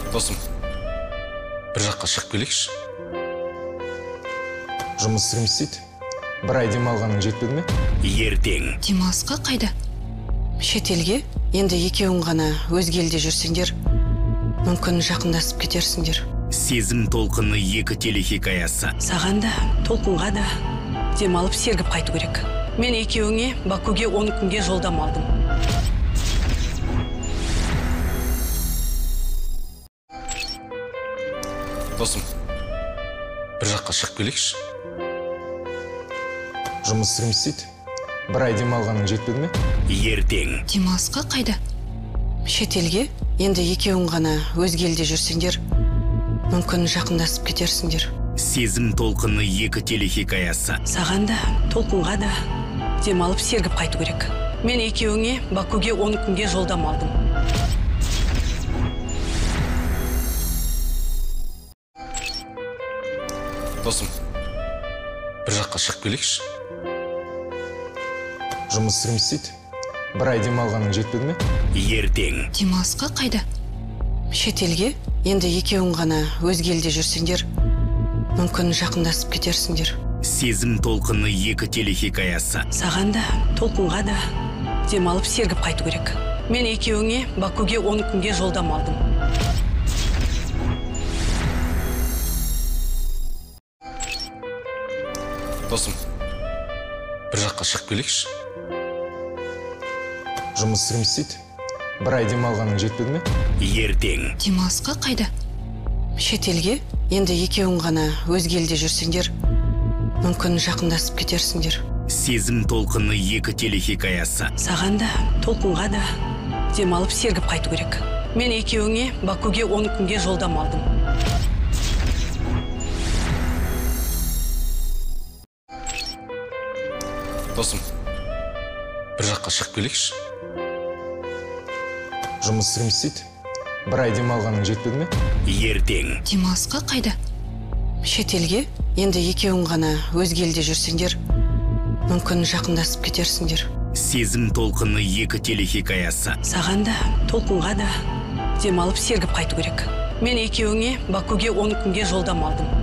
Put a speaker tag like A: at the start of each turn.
A: Досым, бір жаққа шығып келейікші.
B: Жұмыс істейміз дейді. Бір ай демалғаның жетпеді ме?
C: Ертең.
D: Демалысқа қайда? Шетелге? Енді екеуің ғана өзге елде жүрсеңдер, мүмкін жақындасып кетерсіңдер.
C: Сезім толқыны 2 телехикаясы.
D: Саған да, толқынға да демалып сергіп қайту керек. Мен екеуіңе Бакуге 10 күнге жолдама алдым.
A: Досым, бір жаққа шығып келейікші.
B: Жұмыс істейміз дейді. Бір ай демалғаның жетпеді ме?
C: Ертең.
D: Демалысқа қайда? Шетелге? Енді екеуің ғана өзге елде жүрсеңдер, мүмкін жақындасып кетерсіңдер.
C: Сезім толқыны 2 телехикаясы.
D: Саған да, толқынға да демалып сергіп қайту керек. Мен екеуіңе Бакуге 10 күнге жолдама алдым.
A: Досым, бір жаққа шығып келейікші.
B: Жұмыс істейміз дейді. Бір ай демалғаның жетпеді ме?
C: Ертең.
D: Демалысқа қайда? Шетелге? Енді екеуің ғана өзге елде жүрсеңдер, мүмкін жақындасып кетерсіңдер.
C: Сезім толқыны 2 телехикаясы.
D: Саған да, толқынға да демалып сергіп қайту керек. Мен екеуіңе Бакуге 10 күнге жолдама алдым.
A: Досым, бір жаққа шығып келейікші.
B: Жұмыс істейміз дейді. Бір ай демалғаның жетпеді ме?
C: Ертең.
D: Демалысқа қайда? Шетелге? Енді екеуің ғана өзге елде жүрсеңдер, мүмкін жақындасып кетерсіңдер.
C: Сезім толқыны 2 телехикаясы.
D: Саған да, толқынға да демалып сергіп қайту керек. Мен екеуіңе Бакуге 10 күнге жолдама алдым.
A: Досым, бір жаққа шығып келейікші.
B: Жұмыс істейміз дейді. Бір ай демалғаның жетпеді ме?
C: Ертең.
D: Демалысқа қайда? Шетелге? Енді екеуің ғана өзге елде жүрсеңдер, мүмкін жақындасып кетерсіңдер.
C: Сезім толқыны 2 телехикаясы.
D: Саған да, толқынға да демалып сергіп қайту керек. Мен екеуіңе Бакуге 10 күнге жолдама алдым.